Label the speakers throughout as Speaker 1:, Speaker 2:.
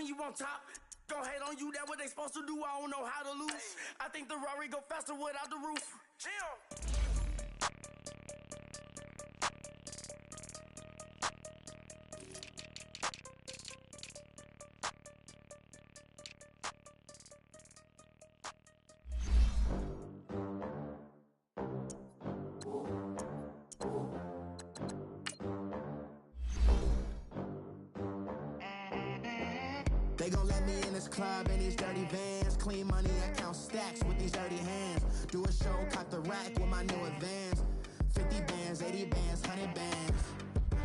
Speaker 1: you on top. Gon' hate on you, that what they supposed to do. I don't know how to lose. I think the Rari go faster without the roof. Chill.
Speaker 2: They gon' let me in this club in these dirty vans. Clean money, I count stacks with these dirty hands. Do a show, caught the rack with my new advance. 50 bands, 80 bands, 100 bands.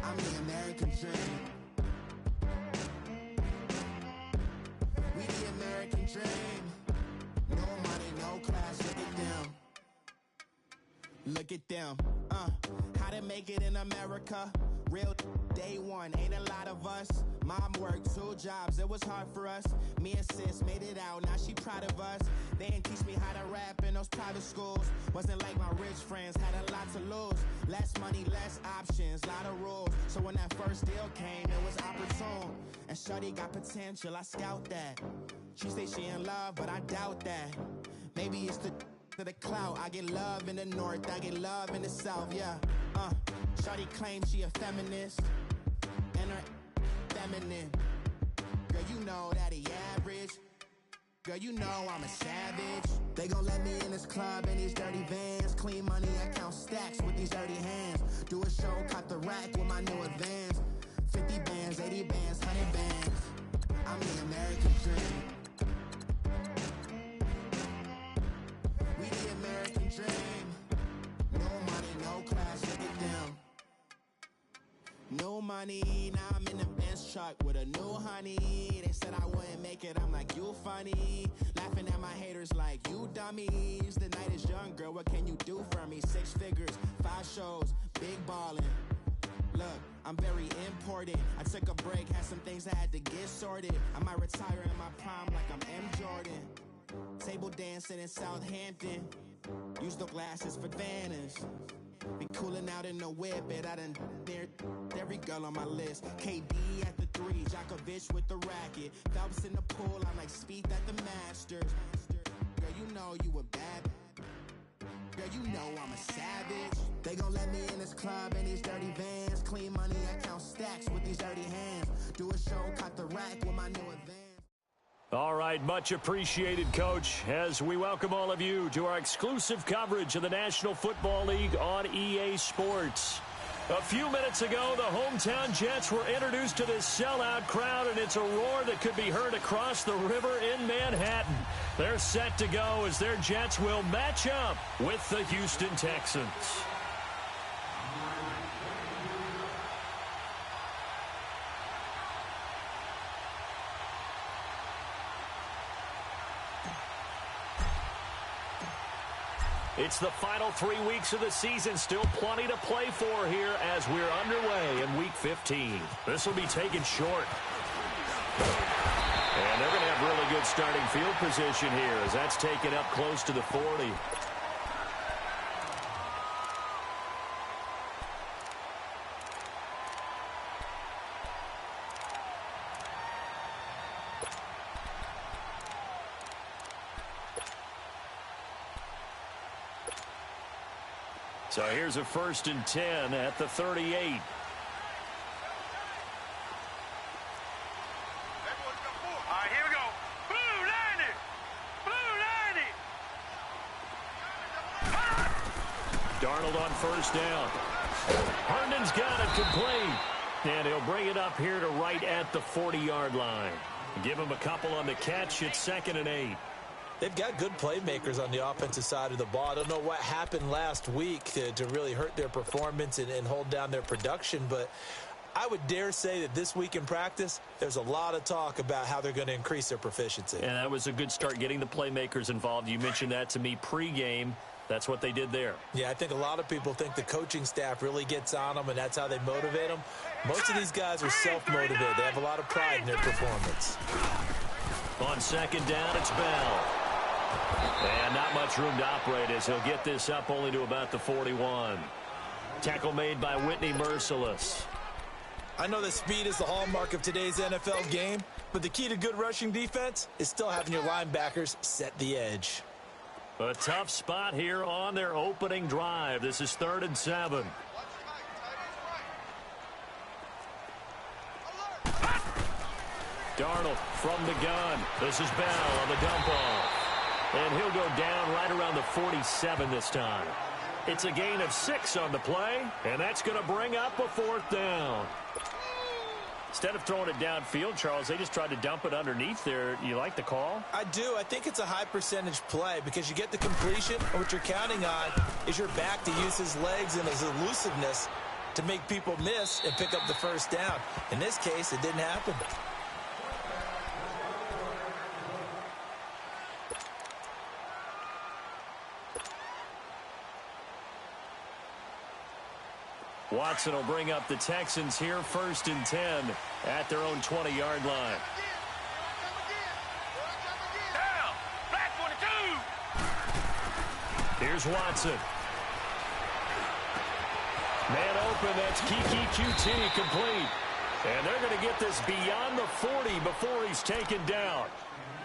Speaker 2: I'm the American dream. We the American dream. No money, no class, look at them. Look at them, how to make it in America. Real day one, ain't a lot of us. Mom worked 2 jobs, it was hard for us. Me and sis made it out, now she proud of us. They didn't teach me how to rap in those private schools. Wasn't like my rich friends, had a lot to lose. Less money, less options, lot of rules. So when that first deal came, it was opportune. And shorty got potential, I scout that. She say she in love, but I doubt that. Maybe it's the to the clout. I get love in the north, I get love in the south, yeah. Shorty claims she a feminist, and her feminine. Girl, you know that he average. Girl, you know I'm a savage. They gon' let me in this club in these dirty vans. Clean money, I count stacks with these dirty hands. Do a show, caught the rack with my new advance. 50 bands, 80 bands, 100 bands. I'm the American dream. We the American dream. No money, no class, look at them. No money, now I'm in the Benz truck with a new honey. They said I wouldn't make it, I'm like, you funny. Laughing at my haters like, you dummies. The night is young, girl, what can you do for me? 6 figures, 5 shows, big ballin'. Look, I'm very important. I took a break, had some things I had to get sorted. I might retire in my prime like I'm M. Jordan. Table dancing in Southampton. Use the glasses for Vannas. Be cooling out in the whip, and I done dared every girl on my list. KD at the 3, Djokovic with the racket. Phelps in the pool, I'm like Speed at the Masters. Girl, you know you a bad. Girl, you know I'm a savage. They gon' let me in this club in these dirty vans. Clean money, I count stacks with these dirty hands. Do a show, caught the rack with my new advance.
Speaker 3: All right, much appreciated, Coach, as we welcome all of you to our exclusive coverage of the National Football League on EA Sports. A few minutes ago, the hometown Jets were introduced to this sellout crowd, and it's a roar that could be heard across the river in Manhattan. They're set to go as their Jets will match up with the Houston Texans. It's the final 3 weeks of the season. Still plenty to play for here as we're underway in Week 15. This will be taken short. And they're going to have really good starting field position here as that's taken up close to the 40. So here's a 1st and 10 at the 38.
Speaker 4: All right, here we go. Blue 90. Blue 90.
Speaker 3: Darnold on 1st down. Herndon's got it complete. And he'll bring it up here to right at the 40-yard line. Give him a couple on the catch. It's 2nd and 8.
Speaker 5: They've got good playmakers on the offensive side of the ball. I don't know what happened last week to really hurt their performance and hold down their production, but I would dare say that this week in practice, there's a lot of talk about how they're going to increase their proficiency.
Speaker 3: And that was a good start getting the playmakers involved. You mentioned that to me pregame. That's what they did there.
Speaker 5: Yeah, I think a lot of people think the coaching staff really gets on them, and that's how they motivate them. Most of these guys are self-motivated. They have a lot of pride in their performance.
Speaker 3: On 2nd down, it's Bell. And not much room to operate as he'll get this up only to about the 41. Tackle made by Whitney Merciless.
Speaker 5: I know that speed is the hallmark of today's NFL game, But the key to good rushing defense is still having your linebackers set the edge.
Speaker 3: A tough spot here on their opening drive. This is 3rd and 7. Darnold from the gun. This is Bell on the dump off. And he'll go down right around the 47 this time. It's a gain of 6 on the play, and that's going to bring up a 4th down. Instead of throwing it downfield, Charles, they just tried to dump it underneath there. You like the call?
Speaker 5: I do. I think it's a high percentage play because you get the completion, and what you're counting on is your back to use his legs and his elusiveness to make people miss and pick up the 1st down. In this case, it didn't happen.
Speaker 3: Watson will bring up the Texans here, 1st and 10 at their own 20-yard line.
Speaker 4: Down. Black 22.
Speaker 3: Here's Watson. Man open, that's Kiki QT complete. And they're going to get this beyond the 40 before he's taken down.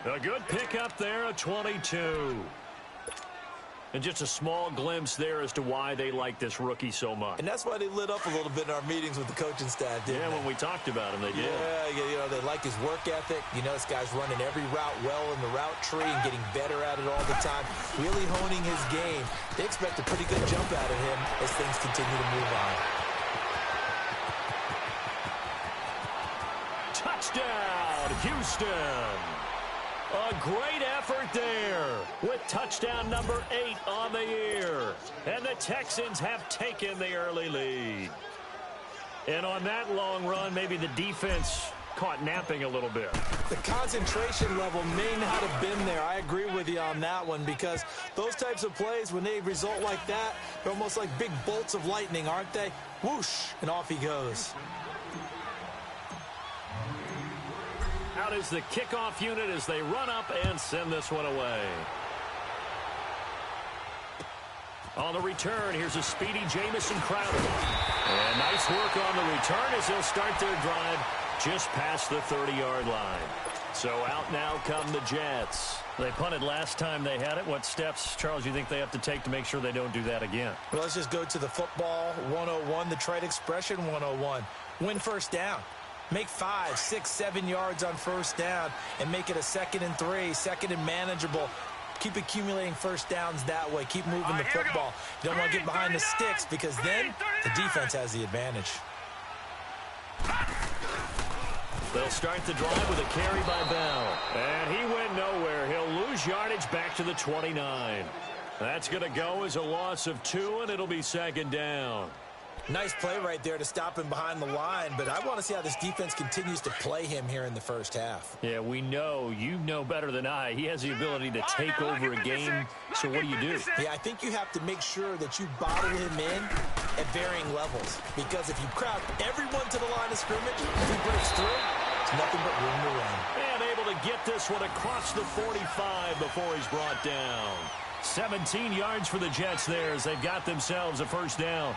Speaker 3: A good pickup there, a 22. And just a small glimpse there as to why they like this rookie so much.
Speaker 5: And that's why they lit up a little bit in our meetings with the coaching staff, didn't they?
Speaker 3: When we talked about him, they did.
Speaker 5: Yeah, they like his work ethic. You know, this guy's running every route well in the route tree and getting better at it all the time, really honing his game. They expect a pretty good jump out of him as things continue to move on.
Speaker 3: Touchdown, Houston! A great effort there with touchdown number 8 on the year. And the Texans have taken the early lead. And on that long run, maybe the defense caught napping a little bit.
Speaker 5: The concentration level may not have been there. I agree with you on that one because those types of plays, when they result like that, they're almost like big bolts of lightning, aren't they? Whoosh, and off he goes.
Speaker 3: Out is the kickoff unit as they run up and send this one away. On the return, here's a speedy Jamison Crowder. And nice work on the return as they'll start their drive just past the 30-yard line. So out now come the Jets. They punted last time they had it. What steps, Charles, you think they have to take to make sure they don't do that again?
Speaker 5: Well, let's just go to the football 101, the trade expression 101. Win 1st down. Make 5, 6, 7 yards on 1st down and make it a 2nd and 3, 2nd and manageable. Keep accumulating 1st downs that way. Keep moving the football. You don't want to get behind the sticks because then the defense has the advantage.
Speaker 3: They'll start the drive with a carry by Bell. And he went nowhere. He'll lose yardage back to the 29. That's going to go as a loss of 2, and it'll be 2nd down.
Speaker 5: Nice play right there to stop him behind the line, but I want to see how this defense continues to play him here in the 1st half.
Speaker 3: Yeah, we know. You know better than I. He has the ability to take over a game, so what do you do?
Speaker 5: Yeah, I think you have to make sure that you bottle him in at varying levels, because if you crowd everyone to the line of scrimmage, if he breaks through, it's nothing but room to run.
Speaker 3: And able to get this one across the 45 before he's brought down. 17 yards for the Jets there as they've got themselves a 1st down.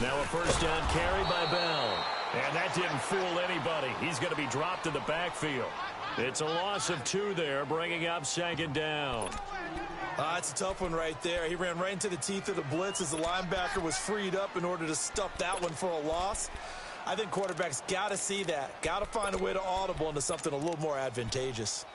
Speaker 3: Now a 1st down carry by Bell. And that didn't fool anybody. He's going to be dropped in the backfield. It's a loss of 2 there, bringing up 2nd down.
Speaker 5: That's a tough one right there. He ran right into the teeth of the blitz as the linebacker was freed up in order to stuff that one for a loss. I think quarterbacks got to see that. Got to find a way to audible into something a little more advantageous.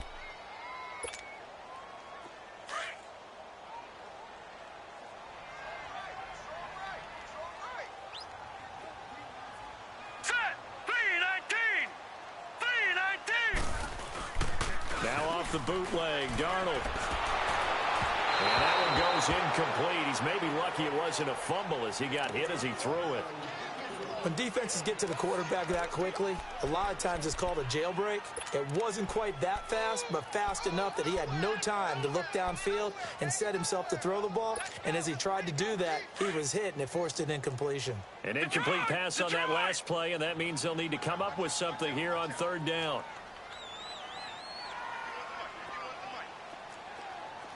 Speaker 3: The bootleg, Darnold. And that one goes incomplete. He's maybe lucky it wasn't a fumble as he got hit as he threw it.
Speaker 5: When defenses get to the quarterback that quickly, a lot of times it's called a jailbreak. It wasn't quite that fast, but fast enough that he had no time to look downfield and set himself to throw the ball. And as he tried to do that, he was hit, and it forced an incompletion.
Speaker 3: An incomplete pass on that last play, and that means they'll need to come up with something here on third down.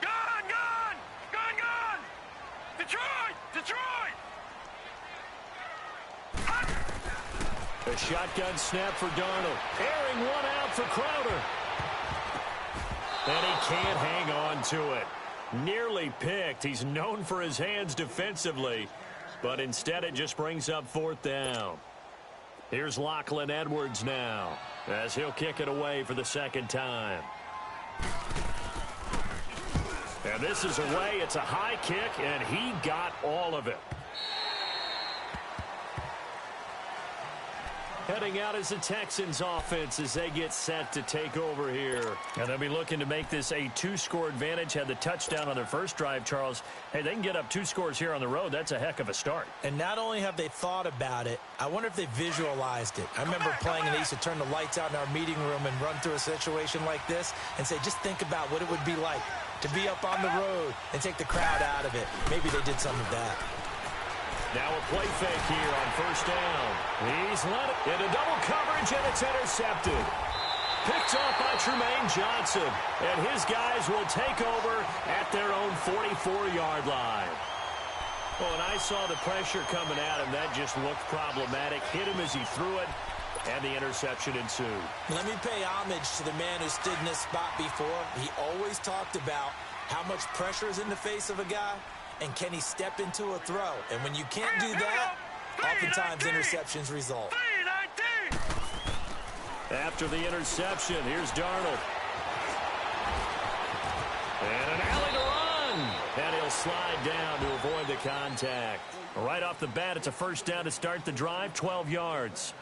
Speaker 4: Gone! Detroit!
Speaker 3: A shotgun snap for Darnold. Airing one out for Crowder. And he can't hang on to it. Nearly picked. He's known for his hands defensively. But instead it just brings up fourth down. Here's Lachlan Edwards now, as he'll kick it away for the second time. And this is away. It's a high kick, and he got all of it. Heading out as the Texans offense as they get set to take over here. And they'll be looking to make this a 2-score advantage. Had the touchdown on their first drive, Charles. Hey, they can get up 2 scores here on the road. That's a heck of a start.
Speaker 5: And not only have they thought about it, I wonder if they visualized it. I remember playing and they used to turn the lights out in our meeting room and run through a situation like this and say, just think about what it would be like to be up on the road and take the crowd out of it. Maybe they did some of that.
Speaker 3: Now a play fake here on first down. He's led it into double coverage, and it's intercepted. Picked off by Tremaine Johnson. And his guys will take over at their own 44-yard line. Oh, and I saw the pressure coming at him. That just looked problematic. Hit him as he threw it, and the interception ensued.
Speaker 5: Let me pay homage to the man who stood in this spot before. He always talked about how much pressure is in the face of a guy, and can he step into a throw? And when you can't do that, oftentimes interceptions result.
Speaker 3: After the interception, here's Darnold. And an alley to run. And he'll slide down to avoid the contact. Right off the bat, it's a first down to start the drive, 12 yards.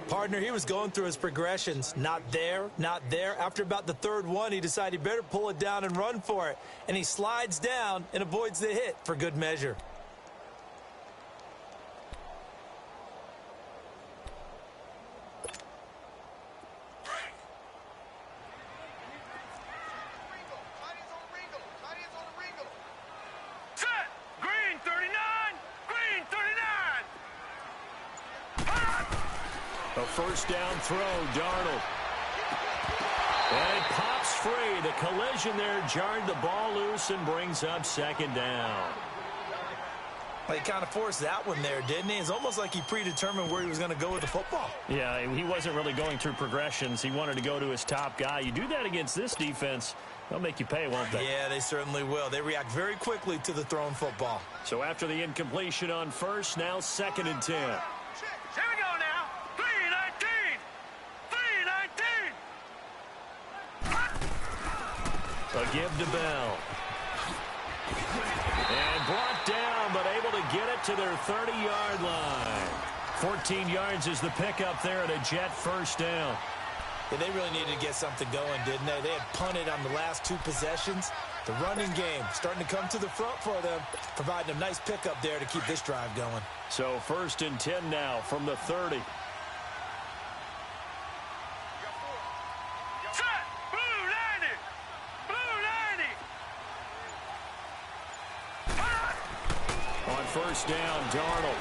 Speaker 5: Partner, he was going through his progressions. Not there, not there. After about the third one, he decided he better pull it down and run for it. And he slides down and avoids the hit for good measure.
Speaker 3: A first down throw, Darnold. And it pops free. The collision there jarred the ball loose and brings up second down.
Speaker 5: Well, he kind of forced that one there, didn't he? It's almost like he predetermined where he was going to go with the football.
Speaker 3: Yeah, he wasn't really going through progressions. He wanted to go to his top guy. You do that against this defense, they'll make you pay, won't they?
Speaker 5: Yeah, they certainly will. They react very quickly to the thrown football.
Speaker 3: So after the incompletion on first, now 2nd and 10.
Speaker 4: Here we go now. 3-19.
Speaker 3: A give to Bell. And brought down, but able to get it to their 30-yard line. 14 yards is the pickup there at a Jet first down.
Speaker 5: Yeah, they really needed to get something going, didn't they? They had punted on the last 2 possessions. The running game starting to come to the front for them, providing a nice pickup there to keep this drive going.
Speaker 3: So 1st and 10 now from the 30.
Speaker 4: Set. Blue 90.
Speaker 3: On first down, Darnold.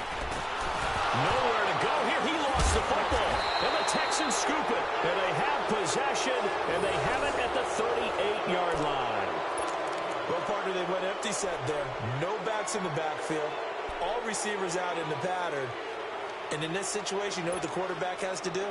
Speaker 3: Nowhere to go here. He lost the football. And the Texans scoop it. And they have possession, and they have it at the 38-yard line.
Speaker 5: Well, partner, they went empty set there. No backs in the backfield. All receivers out in the pattern. And in this situation, you know what the quarterback has to do?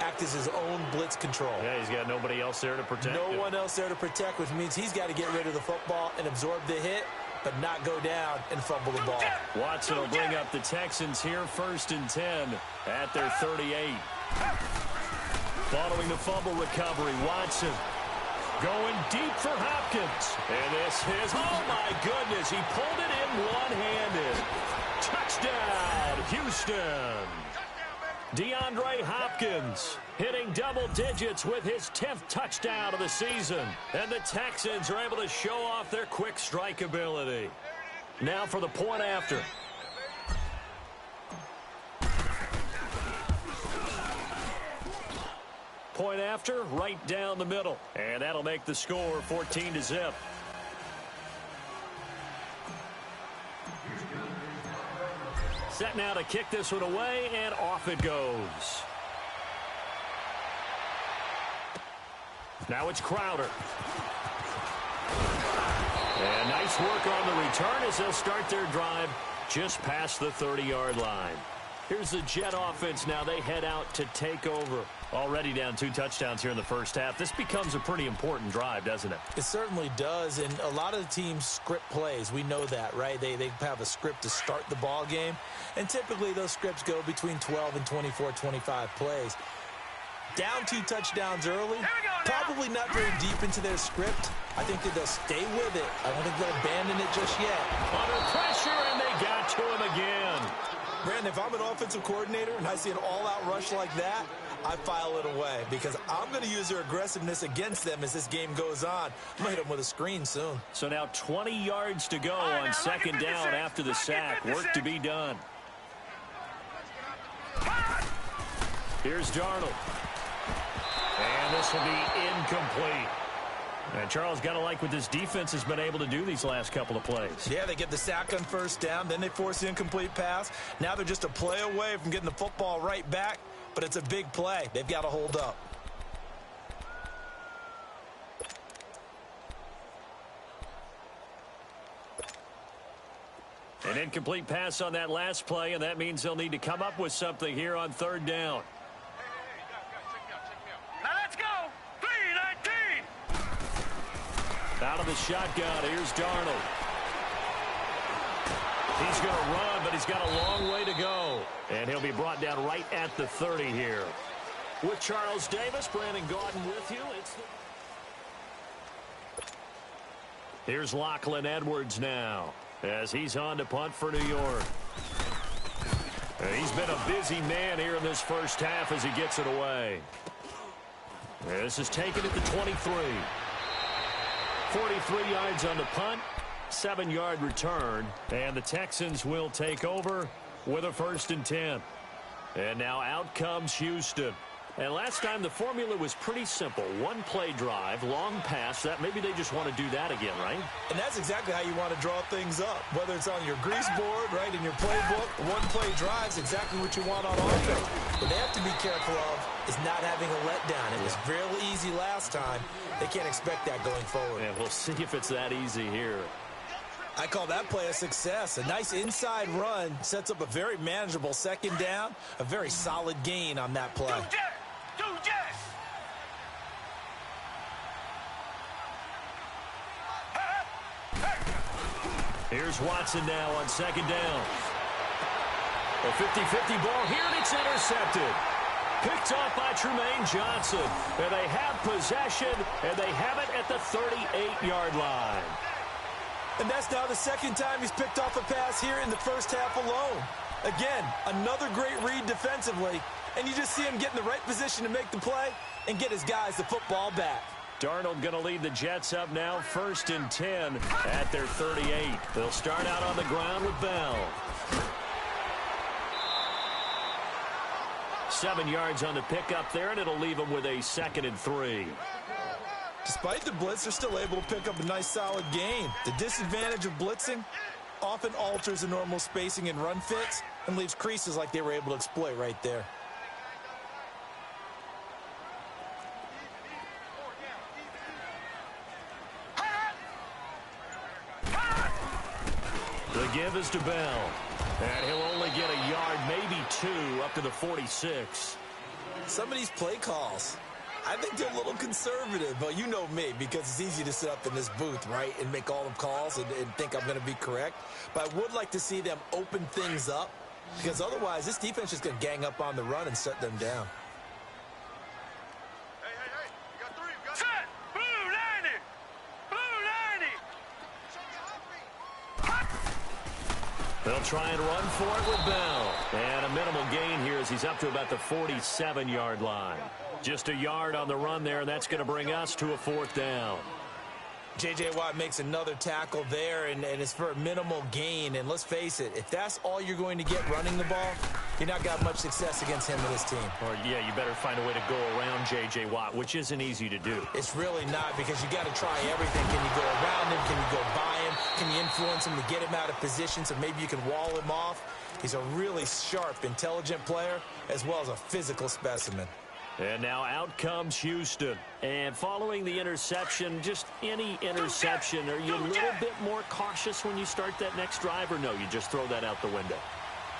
Speaker 5: Act as his own blitz control.
Speaker 3: Yeah, he's got nobody else there to protect him.
Speaker 5: No one else there to protect, which means he's got to get rid of the football and absorb the hit, but not go down and fumble the ball.
Speaker 3: Watson will bring up the Texans here, 1st and 10 at their 38. Following the fumble recovery, Watson going deep for Hopkins. And this is, oh my goodness, he pulled it in one-handed. Touchdown, Houston. DeAndre Hopkins hitting double digits with his 10th touchdown of the season. And the Texans are able to show off their quick strike ability. Now for the point after. cluster right down the middle. And that'll make the score 14-0. Set now to kick this one away, and off it goes. Now it's Crowder. And nice work on the return as they'll start their drive just past the 30-yard line. Here's the Jet offense now. They head out to take over. Already down 2 touchdowns here in the first half. This becomes a pretty important drive, doesn't it?
Speaker 5: It certainly does, and a lot of the teams script plays. We know that, right? They have a script to start the ball game, and typically those scripts go between 12 and 24, 25 plays. Down 2 touchdowns early, probably not very deep into their script. I think that they'll stay with it. I don't think they'll abandon it just yet.
Speaker 3: Under pressure, and they got to him again.
Speaker 5: Brandon, if I'm an offensive coordinator and I see an all-out rush like that, I file it away because I'm going to use their aggressiveness against them as this game goes on. I'm going to hit them with a screen soon.
Speaker 3: So now 20 yards to go on second down after the sack. Work to be done. Here's Darnold. And this will be incomplete. And Charles, got to like what this defense has been able to do these last couple of plays.
Speaker 5: Yeah, they get the sack on first down, then they force the incomplete pass. Now they're just a play away from getting the football right back, but it's a big play. They've got to hold up.
Speaker 3: An incomplete pass on that last play, and that means they'll need to come up with something here on third down.
Speaker 4: Now let's go. 3-19.
Speaker 3: Out of the shotgun, here's Darnold. He's going to run, but he's got a long way to go. And he'll be brought down right at the 30 here. With Charles Davis, Brandon Gaudin with you. Here's Lachlan Edwards now, as he's on to punt for New York. And he's been a busy man here in this first half as he gets it away. This is taken at the 23. 43 yards on the punt, 7-yard return, and the Texans will take over with a 1st and 10. And now out comes Houston. And last time the formula was pretty simple. 1-play drive, long pass. That maybe they just want to do that again, right?
Speaker 5: And that's exactly how you want to draw things up. Whether it's on your grease board, right, in your playbook, 1-play drive's exactly what you want on offense. What they have to be careful of is not having a letdown. It was real easy last time. They can't expect that going forward.
Speaker 3: And we'll see if it's that easy here.
Speaker 5: I call that play a success. A nice inside run sets up a very manageable second down, a very solid gain on that play.
Speaker 3: Here's Watson now on second down. A 50-50 ball here, and it's intercepted. Picked off by Tremaine Johnson. And they have possession, and they have it at the 38-yard line.
Speaker 5: And that's now the second time he's picked off a pass here in the first half alone. Again, another great read defensively, and you just see him get in the right position to make the play and get his guys the football back.
Speaker 3: Darnold going to lead the Jets up now, 1st and 10 at their 38. They'll start out on the ground with Bell. 7 yards on the pickup there, and it'll leave them with a 2nd and 3.
Speaker 5: Despite the blitz, they're still able to pick up a nice solid gain. The disadvantage of blitzing often alters the normal spacing and run fits and leaves creases like they were able to exploit right there.
Speaker 3: The give is to Bell. And he'll only get a yard, maybe 2, up to the 46.
Speaker 5: Some of these play calls, I think they're a little conservative. But you know me, because it's easy to sit up in this booth, right, and make all the calls and think I'm going to be correct. But I would like to see them open things up, because otherwise this defense is going to gang up on the run and shut them down.
Speaker 4: You got 3. You got set. Blue 90. Blue 90.
Speaker 3: They'll try and run for it with Bell. And a minimal gain here as he's up to about the 47-yard line. Just a yard on the run there, and that's going to bring us to a 4th down.
Speaker 5: J.J. Watt makes another tackle there, and it's for a minimal gain. And let's face it, if that's all you're going to get running the ball, you're not got much success against him and his team.
Speaker 3: Or, yeah, you better find a way to go around J.J. Watt, which isn't easy to do.
Speaker 5: It's really not, because you got to try everything. Can you go around him? Can you go by him? Can you influence him to get him out of position so maybe you can wall him off? He's a really sharp, intelligent player, as well as a physical specimen.
Speaker 3: And now out comes Houston. And following the interception, just any interception, are you a little bit more cautious when you start that next drive, or no, you just throw that out the window?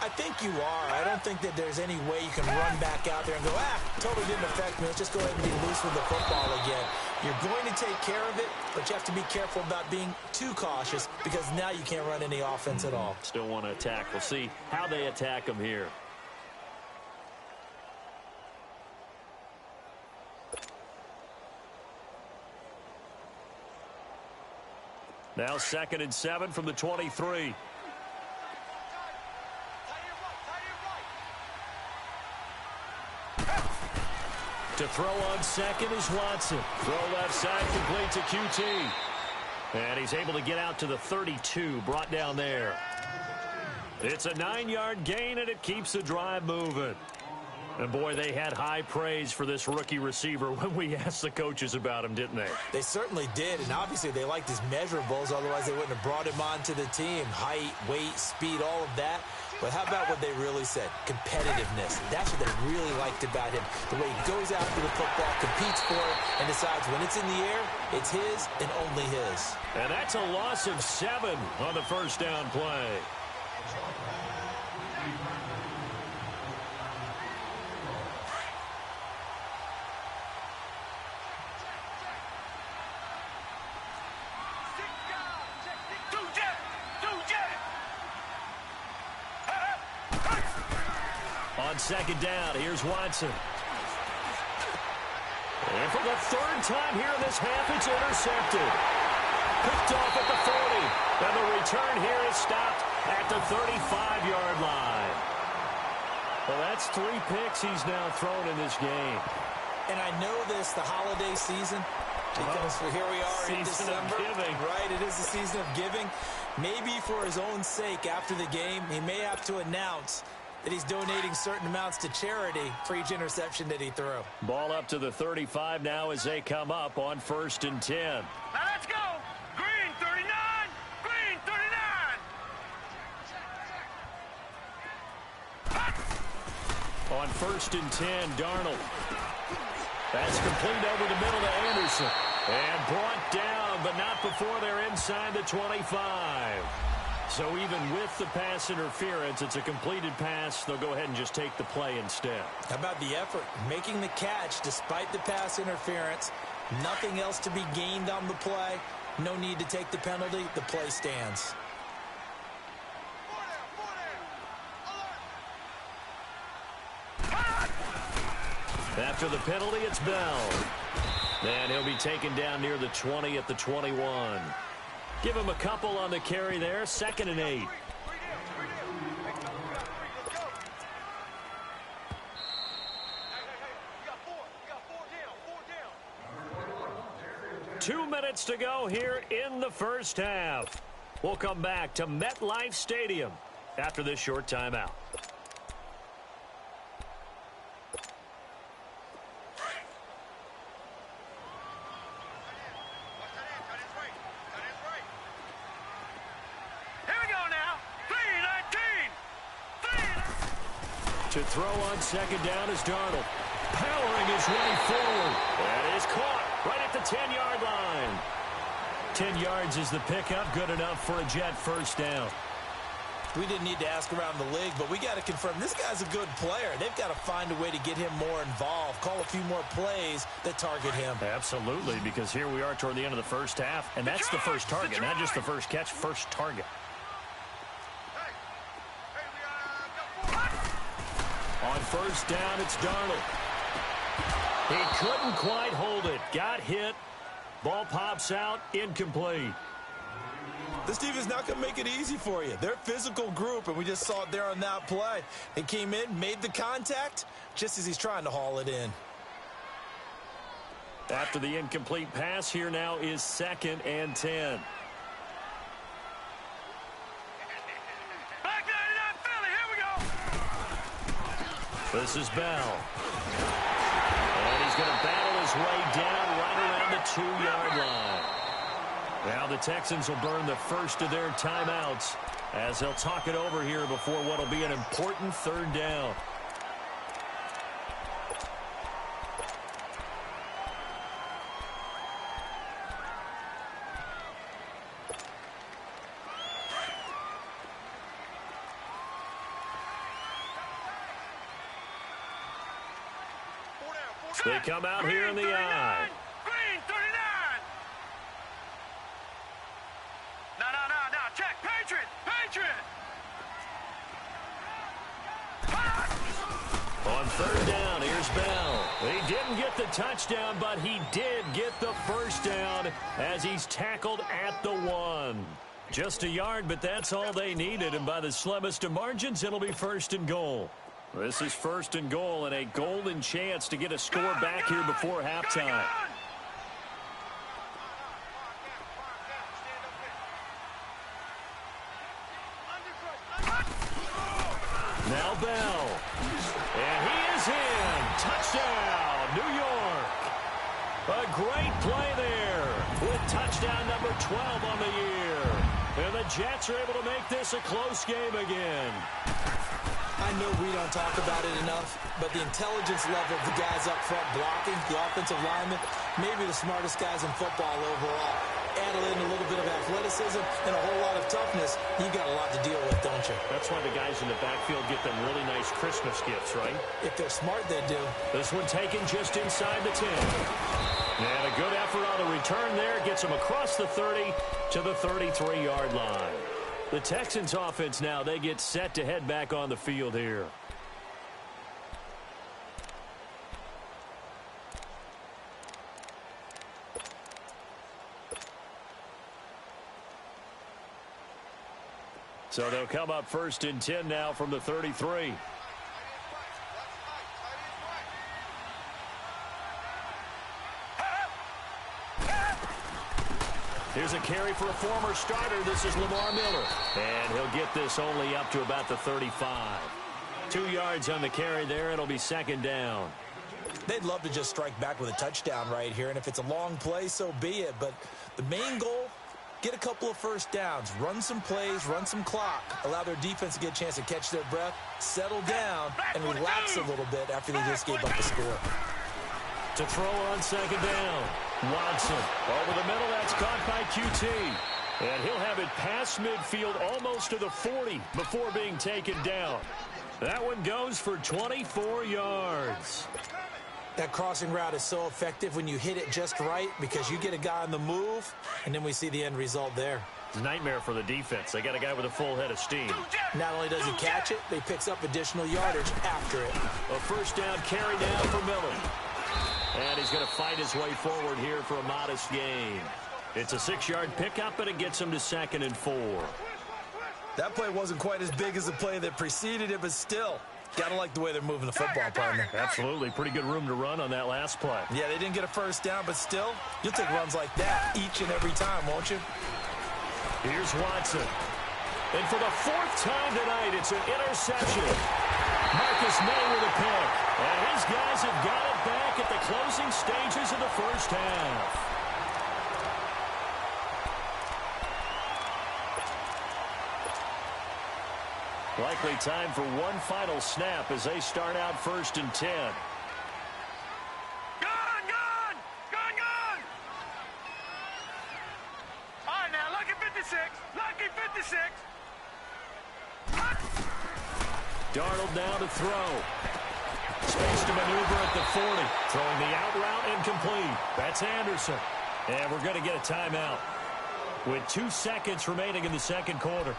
Speaker 5: I think you are. I don't think that there's any way you can run back out there and go, totally didn't affect me. Let's just go ahead and be loose with the football again. You're going to take care of it, but you have to be careful about being too cautious, because now you can't run any offense at all.
Speaker 3: Still want to attack. We'll see how they attack them here. Now 2nd and 7 from the 23. To throw on second is Watson. Throw left side, complete to QT. And he's able to get out to the 32, brought down there. It's a 9-yard gain, and it keeps the drive moving. And, boy, they had high praise for this rookie receiver when we asked the coaches about him, didn't they?
Speaker 5: They certainly did, and obviously they liked his measurables. Otherwise, they wouldn't have brought him onto the team. Height, weight, speed, all of that. But how about what they really said? Competitiveness. That's what they really liked about him. The way he goes after the football, competes for it, and decides when it's in the air, it's his and only his.
Speaker 3: And that's a loss of 7 on the first down play. On 2nd down, here's Watson. And for the 3rd time here in this half, it's intercepted. Picked off at the 40. And the return here is stopped at the 35-yard line. Well, that's 3 picks he's now thrown in this game.
Speaker 5: And I know this, the holiday season, because here we are in December. Right, it is the season of giving. Maybe for his own sake, after the game, he may have to announce that he's donating certain amounts to charity for each interception that he threw.
Speaker 3: Ball up to the 35 now as they come up on 1st and 10.
Speaker 4: Now let's go. Green 39. Green 39.
Speaker 3: On 1st and 10, Darnold. That's complete over the middle to Anderson. And brought down, but not before they're inside the 25. So even with the pass interference, it's a completed pass. They'll go ahead and just take the play instead.
Speaker 5: How about the effort? Making the catch despite the pass interference. Nothing else to be gained on the play. No need to take the penalty. The play stands.
Speaker 3: After the penalty, it's Bell. And he'll be taken down near the 20 at the 21. Give him a couple on the carry there. 2nd and 8. Two minutes to go here in the first half. We'll come back to MetLife Stadium after this short timeout. To throw on 2nd down is Darnold. Powering his way forward. That is caught right at the 10-yard line. 10 yards is the pickup. Good enough for a Jet first down.
Speaker 5: We didn't need to ask around the league, but we got to confirm this guy's a good player. They've got to find a way to get him more involved, call a few more plays that target him.
Speaker 3: Absolutely, because here we are toward the end of the first half, and that's the first target, not just the first catch, first target. On 1st down, it's Darnold. He couldn't quite hold it. Got hit. Ball pops out. Incomplete.
Speaker 5: This defense is not going to make it easy for you. They're a physical group, and we just saw it there on that play. They came in, made the contact, just as he's trying to haul it in.
Speaker 3: After the incomplete pass, here now is 2nd and 10.
Speaker 4: Back 99 Philly, here we go.
Speaker 3: This is Bell. And he's going to battle his way down right around the 2-yard line. Now the Texans will burn the first of their timeouts as they'll talk it over here before what will be an important 3rd down. They come out here in the eye.
Speaker 4: Green 39. No. Check. Patriot.
Speaker 3: On 3rd down, here's Bell. He didn't get the touchdown, but he did get the first down as he's tackled at the 1. Just a yard, but that's all they needed, and by the slimmest of margins, it'll be 1st and goal. This is 1st and goal and a golden chance to get a score back here before halftime. Now Bell. And he is in. Touchdown, New York. A great play there with touchdown number 12 on the year. And the Jets are able to make this a close game again.
Speaker 5: I know we don't talk about it enough, but the intelligence level of the guys up front blocking, the offensive linemen, maybe the smartest guys in football overall. Add in a little bit of athleticism and a whole lot of toughness, you got a lot to deal with, don't you?
Speaker 3: That's why the guys in the backfield get them really nice Christmas gifts, right?
Speaker 5: If they're smart, they do.
Speaker 3: This one taken just inside the 10. And a good effort on the return there gets them across the 30 to the 33-yard line. The Texans offense now, they get set to head back on the field here. So they'll come up 1st and 10 now from the 33. Here's a carry for a former starter. This is Lamar Miller. And he'll get this only up to about the 35. 2 yards on the carry there. It'll be 2nd down.
Speaker 5: They'd love to just strike back with a touchdown right here. And if it's a long play, so be it. But the main goal, get a couple of first downs. Run some plays, run some clock. Allow their defense to get a chance to catch their breath, settle down, and relax a little bit after they just gave up a score.
Speaker 3: To throw on 2nd down. Watson over the middle. That's caught by QT. And he'll have it past midfield almost to the 40 before being taken down. That one goes for 24 yards.
Speaker 5: That crossing route is so effective when you hit it just right because you get a guy on the move, and then we see the end result there.
Speaker 3: It's a nightmare for the defense. They got a guy with a full head of steam.
Speaker 5: Not only does he catch it, but he picks up additional yardage after it.
Speaker 3: A first down carry down for Miller. And he's going to fight his way forward here for a modest gain. It's a 6-yard pickup, and it gets him to 2nd and 4.
Speaker 5: That play wasn't quite as big as the play that preceded it, but still, got to like the way they're moving the football, partner.
Speaker 3: Absolutely. Pretty good room to run on that last play.
Speaker 5: Yeah, they didn't get a first down, but still, you'll take runs like that each and every time, won't you?
Speaker 3: Here's Watson. And for the 4th time tonight, it's an interception. Marcus May with a pick. And his guys have got it back at the closing stages of the first half. Likely time for one final snap as they start out 1st and 10.
Speaker 4: All right, now, lucky 56. Lucky 56.
Speaker 3: Darnold now to throw. Space to maneuver at the 40. Throwing the out route incomplete. That's Anderson. And we're going to get a timeout with 2 seconds remaining in the second quarter.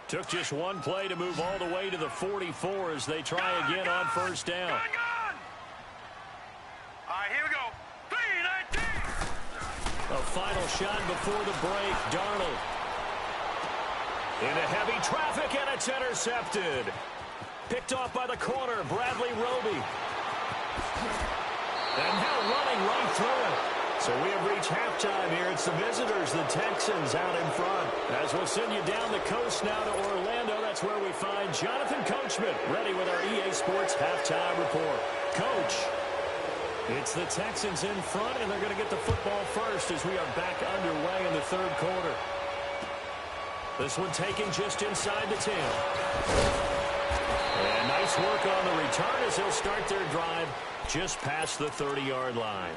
Speaker 3: Took just one play to move all the way to the 44 as they try again on first down.
Speaker 4: All right, here we go. 3-19.
Speaker 3: A final shot before the break. Darnold. Into heavy traffic, and it's intercepted. Picked off by the corner, Bradley Roby. And now running right through it. So we have reached halftime here. It's the visitors, the Texans, out in front. As we'll send you down the coast now to Orlando, that's where we find Jonathan Coachman, ready with our EA Sports halftime report. Coach, it's the Texans in front, and they're going to get the football first as we are back underway in the third quarter. This one taken just inside the 10. And nice work on the return as they'll start their drive just past the 30-yard line.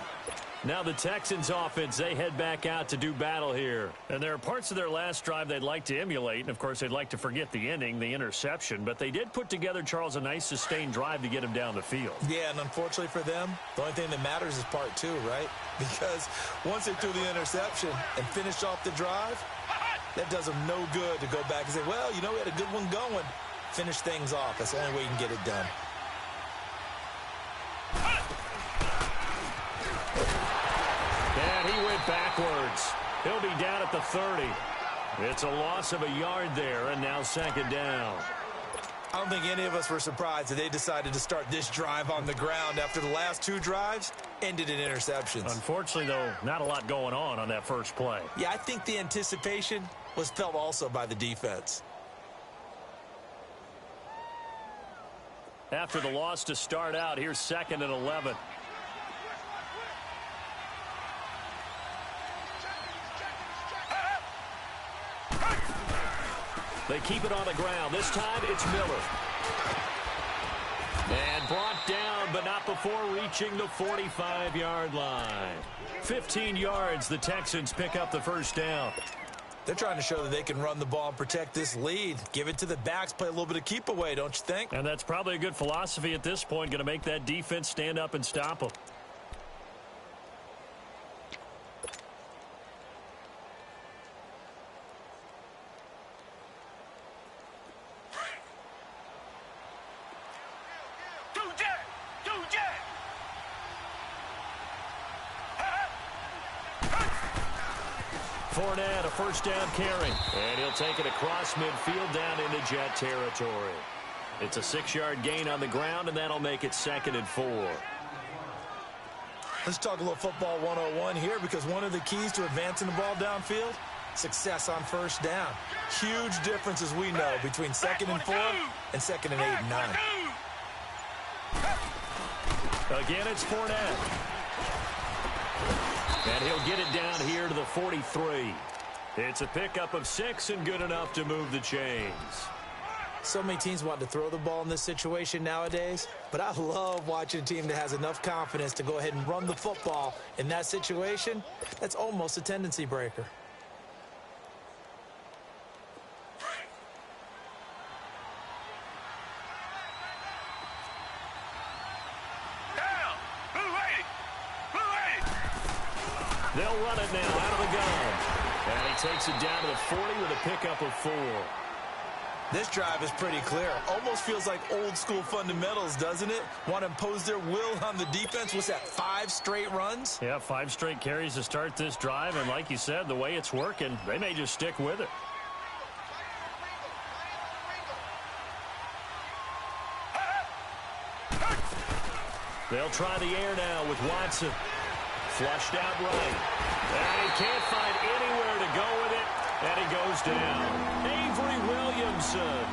Speaker 3: Now the Texans offense, they head back out to do battle here. And there are parts of their last drive they'd like to emulate. And, of course, they'd like to forget the ending, the interception. But they did put together, Charles, a nice sustained drive to get him down the field. Yeah, and unfortunately for them, the only thing that matters is part two, right? Because once they threw the interception and finished off the drive, that does them no good to go back and say, well, you know, we had a good one going. Finish things off. That's the only way you can get it done. And he went backwards. He'll be down at the 30. It's a loss of a yard there, and now second down. I don't think any of us were surprised that they decided to start this drive on the ground after the last two drives ended in interceptions. Unfortunately, though, not a lot going on that first play. Yeah, I think the anticipation was felt also by the defense. After the loss to start out, here's 2nd and 11. They keep it on the ground. This time, it's Miller. And brought down, but not before reaching the 45-yard line. 15 yards, the Texans pick up the first down. They're trying to show that they can run the ball and protect this lead. Give it to the backs, play a little bit of keep away, don't you think? And that's probably a good philosophy at this point, going to make that defense stand up and stop them. Fournette, a first down carry. And he'll take it across midfield down into Jet territory. It's a 6-yard gain on the ground, and that'll make it 2nd and 4. Let's talk a little football 101 here, because one of the keys to advancing the ball downfield, success on first down. Huge difference, as we know, between 2nd and 4 and 2nd and 8 and 9. Again, it's Fournette. And he'll get it down here to the 43. It's a pickup of 6 and good enough to move the chains. So many teams want to throw the ball in this situation nowadays, but I love watching a team that has enough confidence to go ahead and run the football in that situation. That's almost a tendency breaker. They'll run it now out of the gun. And he takes it down to the 40 with a pickup of 4. This drive is pretty clear. Almost feels like old school fundamentals, doesn't it? Want to impose their will on the defense. What's that, 5 straight runs? Yeah, 5 straight carries to start this drive. And like you said, the way it's working, they may just stick with it. They'll try the air now with Watson. Flushed out right. And he can't find anywhere to go with it. And he goes down. Avery Williamson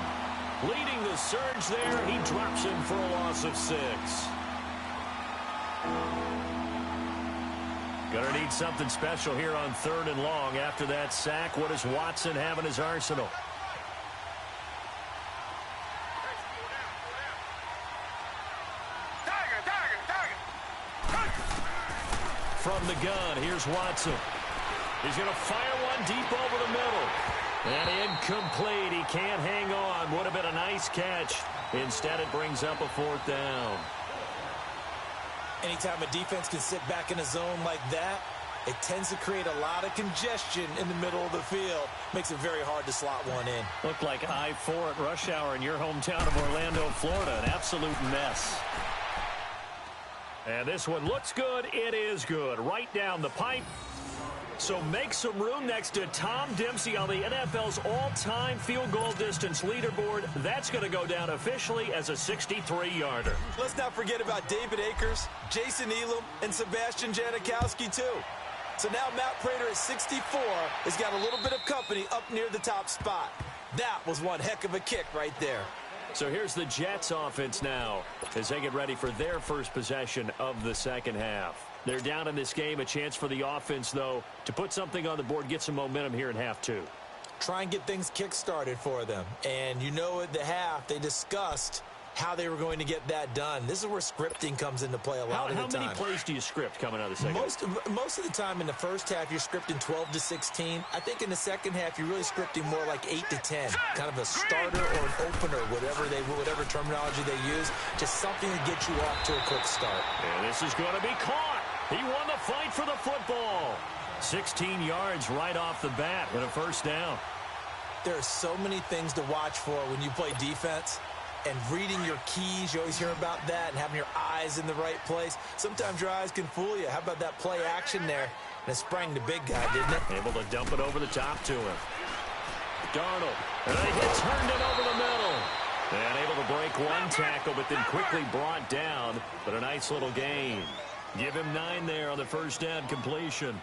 Speaker 3: leading the surge there. He drops him for a loss of 6. Gonna need something special here on 3rd and long. After that sack, what does Watson have in his arsenal? From the gun, here's Watson. He's going to fire one deep over the middle. And incomplete. He can't hang on. Would have been a nice catch. Instead, it brings up a 4th down. Anytime a defense can sit back in a zone like that, it tends to create a lot of congestion in the middle of the field. Makes it very hard to slot one in. Looked like I-4 at rush hour in your hometown of Orlando, Florida. An absolute mess. And this one looks good. It is good. Right down the pipe. So make some room next to Tom Dempsey on the NFL's all-time field goal distance leaderboard. That's going to go down officially as a 63-yarder.
Speaker 5: Let's not forget about David Akers, Jason Elam, and Sebastian Janikowski, too. So now Matt Prater at 64 has got a little bit of company up near the top spot. That was one heck of a kick right there.
Speaker 3: So here's the Jets offense now as they get ready for their first possession of the second half. They're down in this game. A chance for the offense, though, to put something on the board, get some momentum here in half two.
Speaker 5: Try and get things kick-started for them. And you know at the half, they discussed how they were going to get that done. This is where scripting comes into play a lot of the time.
Speaker 3: How many plays do you script coming out of the second half?
Speaker 5: Most of the time in the first half, you're scripting 12 to 16. I think in the second half, you're really scripting more like 8 to 10. Kind of a starter or an opener, whatever terminology they use. Just something to get you off to a quick start.
Speaker 3: And this is going to be caught. He won the fight for the football. 16 yards right off the bat and a first down.
Speaker 5: There are so many things to watch for when you play defense. And reading your keys, you always hear about that, and having your eyes in the right place. Sometimes your eyes can fool you. How about that play action there? And it sprang the big guy, didn't it?
Speaker 3: Able to dump it over the top to him. Darnold. And he turned it over the middle. And able to break one tackle, but then quickly brought down. But a nice little gain. Give him 9 there on the first down completion.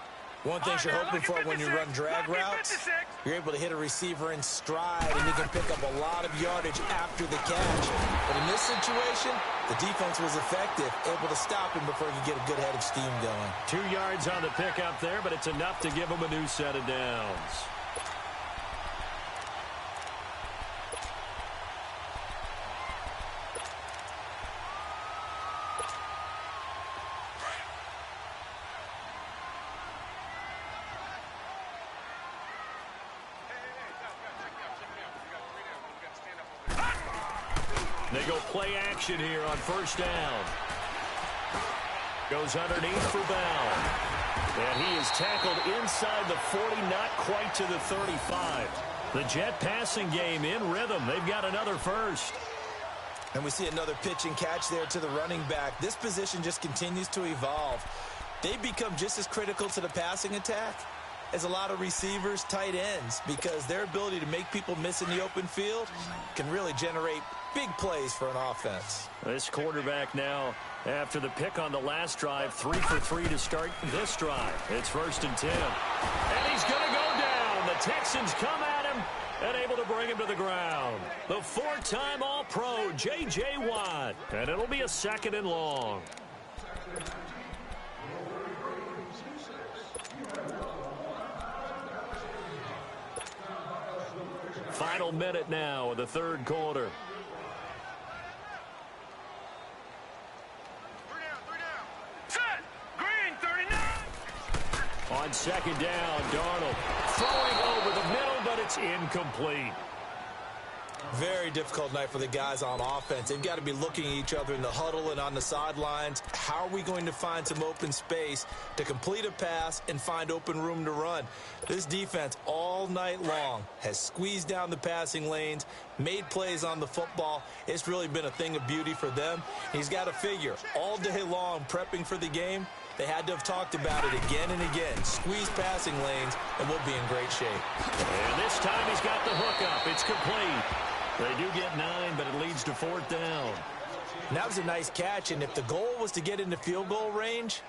Speaker 5: One thing you're hoping for when you run drag routes, you're able to hit a receiver in stride, and you can pick up a lot of yardage after the catch. But in this situation, the defense was effective, able to stop him before he could get a good head of steam going.
Speaker 3: 2 yards on the pickup there, but it's enough to give him a new set of downs. They go play action here on first down. Goes underneath for Bell. And he is tackled inside the 40, not quite to the 35. The Jet passing game in rhythm. They've got another first.
Speaker 5: And we see another pitch and catch there to the running back. This position just continues to evolve. They become just as critical to the passing attack as a lot of receivers, tight ends, because their ability to make people miss in the open field can really generate big plays for an offense.
Speaker 3: This quarterback now, after the pick on the last drive, 3 for 3 to start this drive. It's 1st and 10. And he's going to go down. The Texans come at him and able to bring him to the ground. The 4-time All-Pro, J.J. Watt. And it'll be a 2nd and long. Final minute now of the third quarter.
Speaker 4: 3 down. Set. Green, 39.
Speaker 3: On 2nd down, Darnold throwing over the middle, but it's incomplete.
Speaker 5: Very difficult night for the guys on offense. They've got to be looking at each other in the huddle and on the sidelines. How are we going to find some open space to complete a pass and find open room to run? This defense all night long has squeezed down the passing lanes, made plays on the football. It's really been a thing of beauty for them. He's got to figure all day long prepping for the game. They had to have talked about it again and again. Squeeze passing lanes, and we'll be in great shape.
Speaker 3: And this time he's got the hook up. It's complete. They do get 9, but it leads to 4th down.
Speaker 5: And that was a nice catch, and if the goal was to get into field goal range,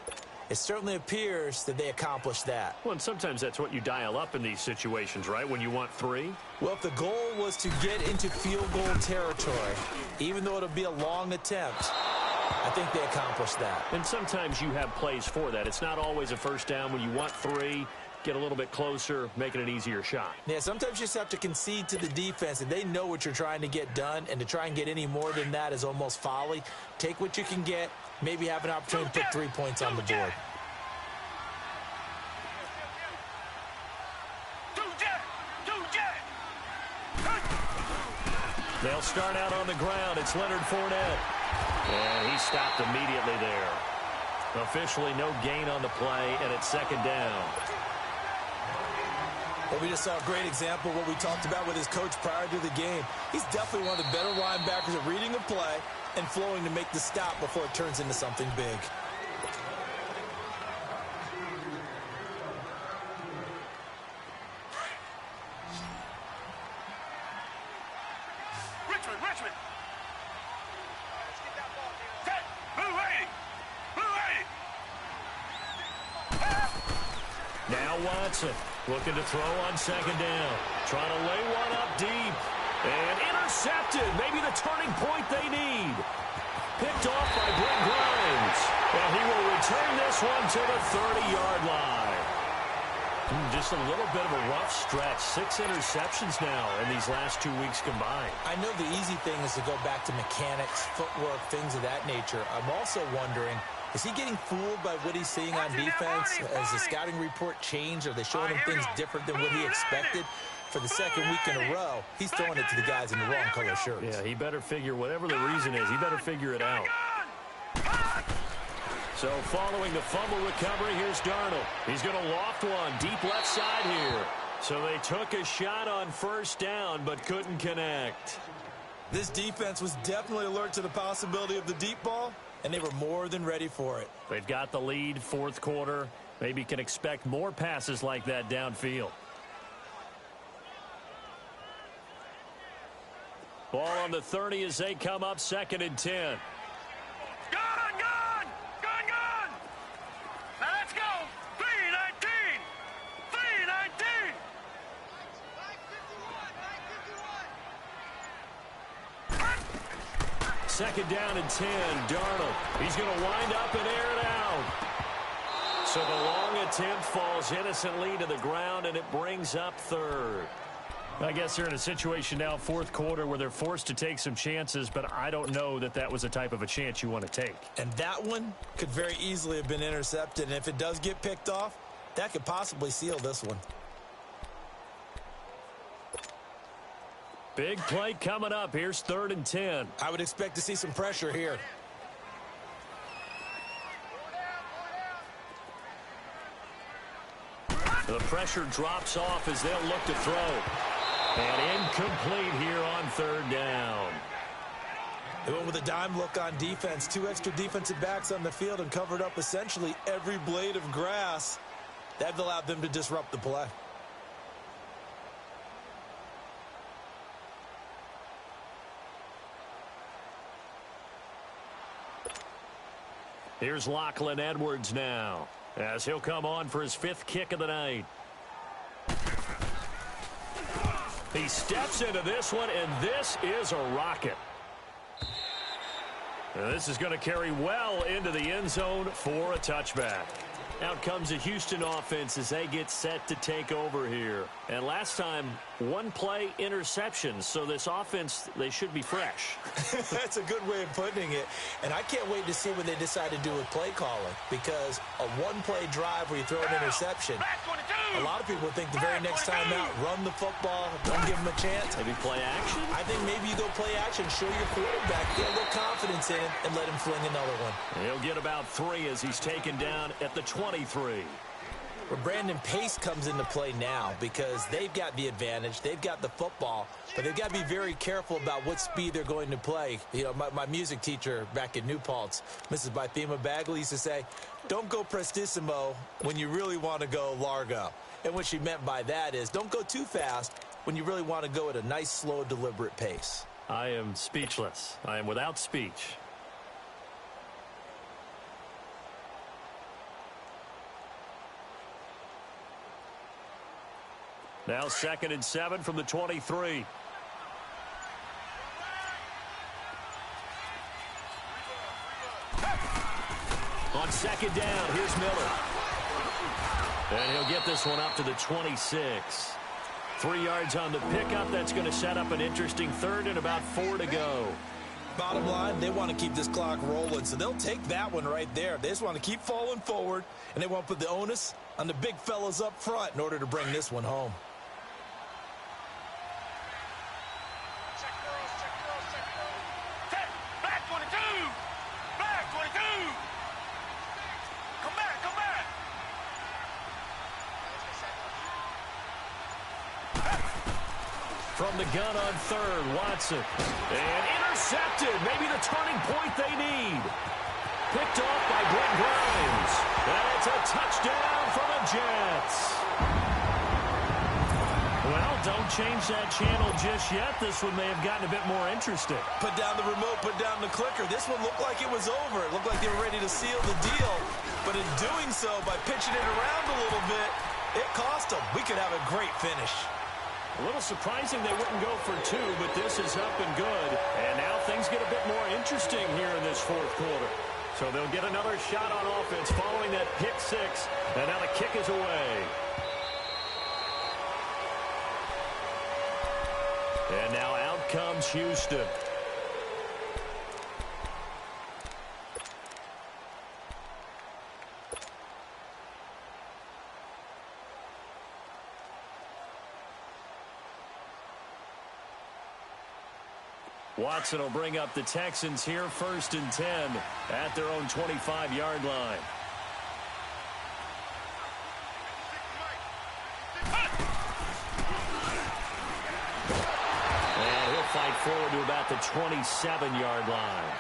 Speaker 5: it certainly appears that they accomplished that.
Speaker 3: Well, and sometimes that's what you dial up in these situations, right, when you want 3?
Speaker 5: Well, if the goal was to get into field goal territory, even though it'll be a long attempt, I think they accomplished that.
Speaker 3: And sometimes you have plays for that. It's not always a first down when you want 3. Get a little bit closer, making an easier shot.
Speaker 5: Yeah, sometimes you just have to concede to the defense, and they know what you're trying to get done, and to try and get any more than that is almost folly. Take what you can get, maybe have an opportunity to put 3 points on the board.
Speaker 3: They'll start out on the ground. It's Leonard Fournette. And he stopped immediately there. Officially no gain on the play, and it's 2nd down.
Speaker 5: Well, we just saw a great example of what we talked about with his coach prior to the game. He's definitely one of the better linebackers at reading the play and flowing to make the stop before it turns into something big.
Speaker 3: Now Watson looking to throw on second down. Trying to lay one up deep. And intercepted. Maybe the turning point they need. Picked off by Brent Grimes. And he will return this one to the 30-yard line. Just a little bit of a rough stretch. 6 interceptions now in these last 2 weeks combined.
Speaker 5: I know the easy thing is to go back to mechanics, footwork, things of that nature. I'm also wondering, is he getting fooled by what he's seeing on defense? Has the scouting report changed? Are they showing him things different than what he expected? For the second week in a row, he's throwing it to the guys in the wrong color shirts.
Speaker 3: Yeah, he better figure, whatever the reason is, he better figure it out. So following the fumble recovery, here's Darnold. He's going to loft one deep left side here. So they took a shot on first down but couldn't connect.
Speaker 5: This defense was definitely alert to the possibility of the deep ball, and they were more than ready for it.
Speaker 3: They've got the lead, fourth quarter. Maybe can expect more passes like that downfield. Ball on the 30 as they come up, 2nd and 10.
Speaker 4: Now let's go. 3-19. 3-19.
Speaker 3: Second down and 10. Darnold. He's going to wind up and air it out. So the long attempt falls innocently to the ground, and it brings up 3rd. I guess they're in a situation now, fourth quarter, where they're forced to take some chances, but I don't know that that was the type of a chance you want to take.
Speaker 5: And that one could very easily have been intercepted, and if it does get picked off, that could possibly seal this one.
Speaker 3: Big play coming up. Here's 3rd and 10.
Speaker 5: I would expect to see some pressure here.
Speaker 3: The pressure drops off as they'll look to throw. And incomplete here on 3rd down.
Speaker 5: They went with a dime look on defense. 2 extra defensive backs on the field and covered up essentially every blade of grass. That allowed them to disrupt the play.
Speaker 3: Here's Lachlan Edwards now, as he'll come on for his 5th kick of the night. He steps into this one, and this is a rocket. Now this is going to carry well into the end zone for a touchback. Out comes the Houston offense as they get set to take over here. And last time, 1 play interception. So this offense, they should be fresh.
Speaker 5: That's a good way of putting it. And I can't wait to see what they decide to do with play calling. Because a 1-play drive where you throw an interception, a lot of people think the very next time out, run the football, don't give them a chance.
Speaker 3: Maybe play action?
Speaker 5: I think maybe you go play action, show your quarterback, get a little confidence in him, and let him fling another one.
Speaker 3: He'll get about 3 as he's taken down at the 23.
Speaker 5: Where Brandon Pace comes into play now because they've got the advantage, they've got the football, but they've got to be very careful about what speed they're going to play. You know, my music teacher back in New Paltz, Mrs. Bythema Bagley, used to say, don't go prestissimo when you really want to go largo. And what she meant by that is don't go too fast when you really want to go at a nice, slow, deliberate pace.
Speaker 3: I am speechless. I am without speech. Now 2nd and 7 from the 23. On 2nd down, here's Miller. And he'll get this one up to the 26. 3 yards on the pickup. That's going to set up an interesting 3rd and about 4 to go.
Speaker 5: Bottom line, they want to keep this clock rolling, so they'll take that one right there. They just want to keep falling forward, and they want to put the onus on the big fellas up front in order to bring this one home.
Speaker 3: From the gun on 3rd, Watson. And intercepted. Maybe the turning point they need. Picked off by Brent Grimes. And it's a touchdown for the Jets. Well, don't change that channel just yet. This one may have gotten a bit more interesting.
Speaker 5: Put down the remote, put down the clicker. This one looked like it was over. It looked like they were ready to seal the deal. But in doing so, by pitching it around a little bit, It cost them. We could have a great finish.
Speaker 3: A little surprising they wouldn't go for two, but this is up and good. And now things get a bit more interesting here in this fourth quarter. So they'll get another shot on offense following that pick six. And now the kick is away. And now out comes Houston. Watson will bring up the Texans here 1st and 10 at their own 25-yard line. And he'll fight forward to about the 27-yard line.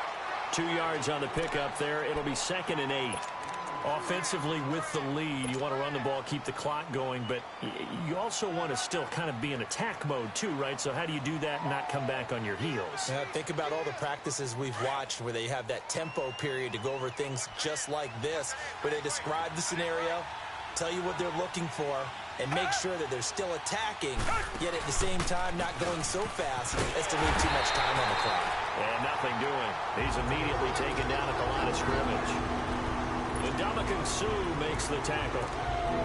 Speaker 3: 2 yards on the pickup there. It'll be 2nd and 8. Offensively with the lead, you want to run the ball, keep the clock going, but you also want to still kind of be in attack mode too, right? So how do you do that and not come back on your heels?
Speaker 5: Yeah, think about all the practices we've watched where they have that tempo period to go over things just like this, where they describe the scenario, tell you what they're looking for, and make sure that they're still attacking, yet at the same time not going so fast as to leave too much time on the clock.
Speaker 3: And nothing doing. He's immediately taken down at the line of scrimmage. Ndamukong Suh makes the tackle.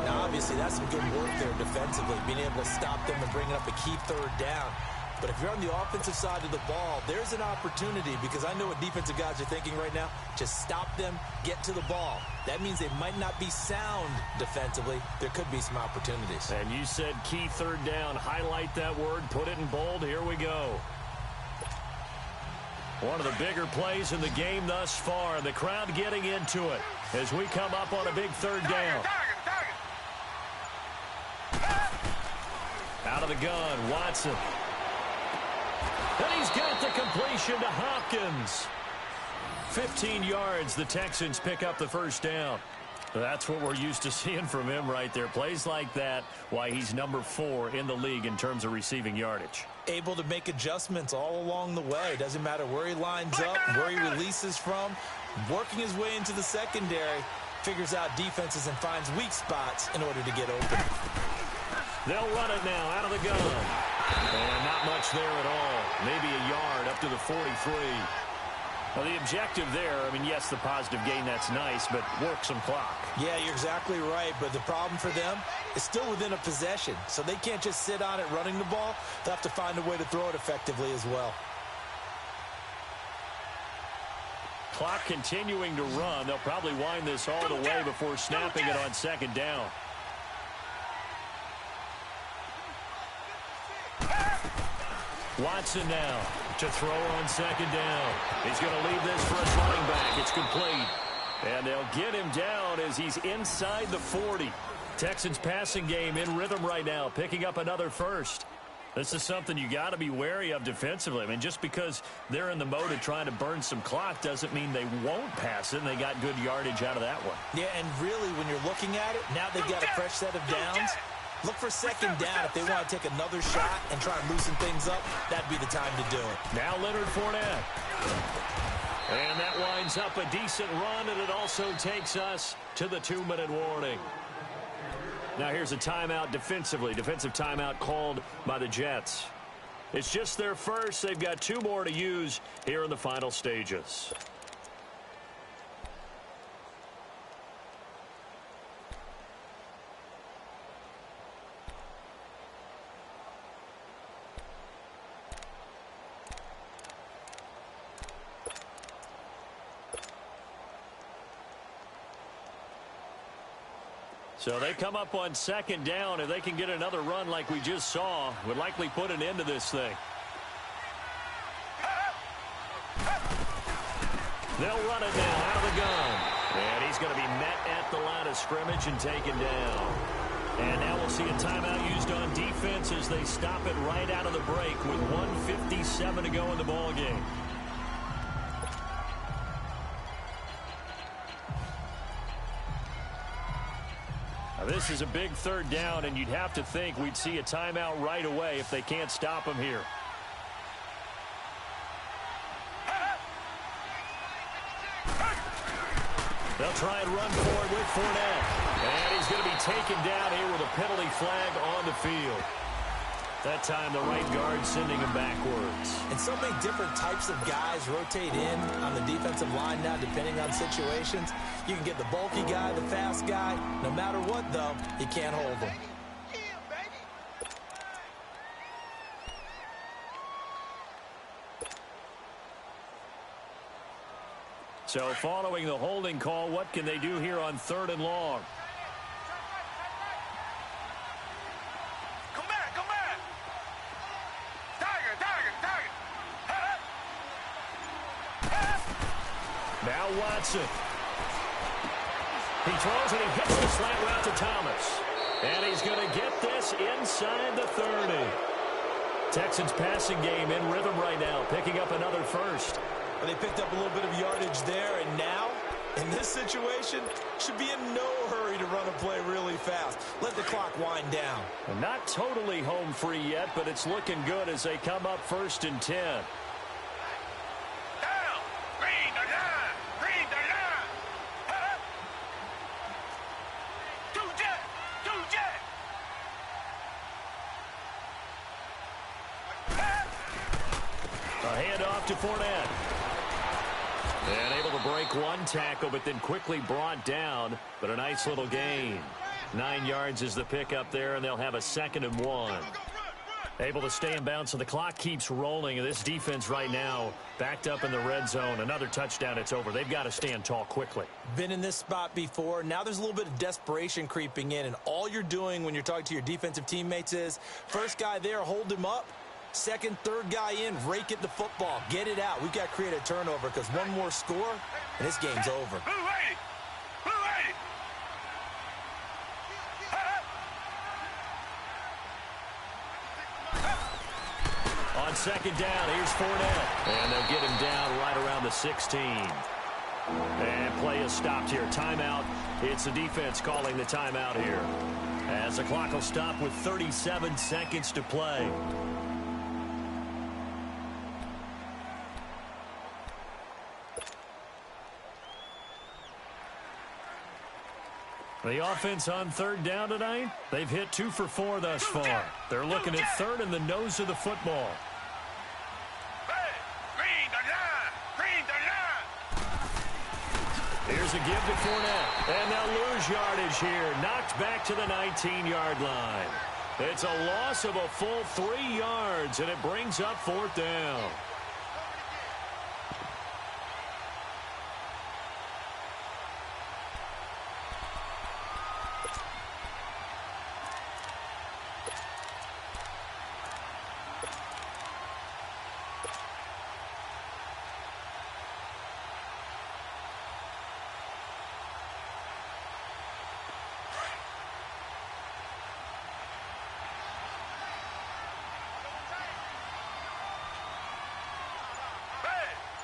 Speaker 5: Now, obviously, that's some good work there defensively, being able to stop them and bring up a key third down. But if you're on the offensive side of the ball, there's an opportunity, because I know what defensive guys are thinking right now. Just stop them, get to the ball. That means they might not be sound defensively. There could be some opportunities.
Speaker 3: And you said key third down. Highlight that word, put it in bold. Here we go. One of the bigger plays in the game thus far, and the crowd getting into it as we come up on a big third down. Out of the gun, Watson. And he's got the completion to Hopkins. 15 yards, the Texans pick up the first down. That's what we're used to seeing from him right there. Plays like that, why he's number 4 in the league in terms of receiving yardage.
Speaker 5: Able to make adjustments all along the way. Doesn't matter where he lines up, where he releases from. Working his way into the secondary, figures out defenses and finds weak spots in order to get open.
Speaker 3: They'll run it now out of the gun. And not much there at all. Maybe a yard up to the 43. Well, the objective there, I mean, yes, the positive gain, that's nice, but work some clock.
Speaker 5: Yeah, you're exactly right, but the problem for them is still within a possession, so they can't just sit on it running the ball. They'll have to find a way to throw it effectively as well.
Speaker 3: Clock continuing to run. They'll probably wind this all the way before snapping it on second down. Watson now to throw on second down. He's going to leave this for his running back. It's complete. And they'll get him down as he's inside the 40. Texans passing game in rhythm right now, picking up another first. This is something you got to be wary of defensively. I mean, just because they're in the mode of trying to burn some clock doesn't mean they won't pass it, and they got good yardage out of that one.
Speaker 5: Yeah, and really, when you're looking at it, now they've got a fresh set of downs. Look for second down if they want to take another shot and try and loosen things up. That'd be the time to do it.
Speaker 3: Now Leonard Fournette. And that winds up a decent run, and it also takes us to the 2-minute warning. Now here's a timeout defensively. Defensive timeout called by the Jets. It's just their first. They've got 2 more to use here in the final stages. So they come up on second down. If they can get another run like we just saw, would likely put an end to this thing. They'll run it now out of the gun. And he's going to be met at the line of scrimmage and taken down. And now we'll see a timeout used on defense as they stop it right out of the break with 1:57 to go in the ballgame. This is a big third down, and you'd have to think we'd see a timeout right away if they can't stop him here. They'll try and run forward with Fournette. And he's going to be taken down here with a penalty flag on the field. That time the right guard sending him backwards.
Speaker 5: And so many different types of guys rotate in on the defensive line now depending on situations. You can get the bulky guy, the fast guy. No matter what, though, you can't hold him.
Speaker 3: So following the holding call, what can they do here on 3rd and long?
Speaker 4: Come back, come back. Tiger, tiger, tiger.
Speaker 3: Now Watson. He throws and he hits the slant route to Thomas. And he's going to get this inside the 30. Texans passing game in rhythm right now, picking up another first.
Speaker 5: Well, they picked up a little bit of yardage there, and now, in this situation, should be in no hurry to run a play really fast. Let the clock wind down.
Speaker 3: Well, not totally home free yet, but it's looking good as they come up 1st and 10.
Speaker 4: Down. Green the line. Green the line. Two jet. Two jet.
Speaker 3: A handoff to Fournette. And able to break one tackle, but then quickly brought down. But a nice little gain. 9 yards is the pickup there, and they'll have a 2nd and 1. Able to stay in bounds, so the clock keeps rolling. And this defense right now backed up in the red zone. Another touchdown, it's over. They've got to stand tall quickly.
Speaker 5: Been in this spot before. Now there's a little bit of desperation creeping in, and all you're doing when you're talking to your defensive teammates is, first guy there, hold him up. Second, third guy in, rake at the football. Get it out. We've got to create a turnover because one more score, and this game's over.
Speaker 4: Blue 80. Blue 80.
Speaker 3: On 2nd down, here's Fournette. And they'll get him down right around the 16. And play is stopped here. Timeout. It's the defense calling the timeout here. As the clock will stop with 37 seconds to play. The offense on 3rd down tonight, they've hit 2 for 4 thus far. They're looking at 3rd and the nose of the football.
Speaker 4: Green the line. Green the line.
Speaker 3: Here's a give to Fournette. And they'll lose yardage here. Knocked back to the 19-yard line. It's a loss of a full 3 yards, and it brings up 4th down.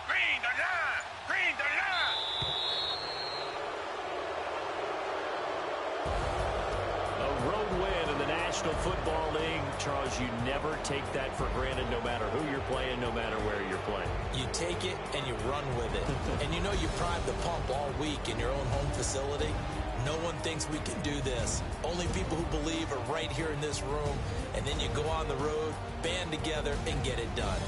Speaker 4: Green the line. Green the line.
Speaker 3: A road win in the National Football League. Charles, you never take that for granted no matter who you're playing, no matter where you're playing.
Speaker 5: You take it and you run with it. And you know you prime the pump all week in your own home facility. No one thinks we can do this. Only people who believe are right here in this room. And then you go on the road, band together, and get it done.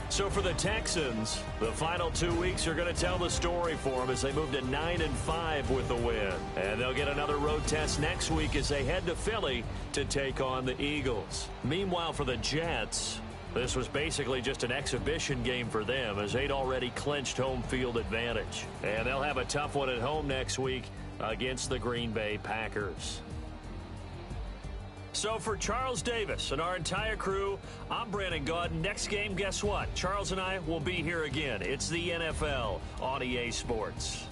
Speaker 3: So for the Texans, the final 2 weeks are going to tell the story for them as they move to 9-5 with the win. And they'll get another road test next week as they head to Philly to take on the Eagles. Meanwhile, for the Jets, this was basically just an exhibition game for them as they'd already clinched home field advantage. And they'll have a tough one at home next week against the Green Bay Packers. So for Charles Davis and our entire crew, I'm Brandon Gaudin. Next game, guess what? Charles and I will be here again. It's the NFL on EA Sports.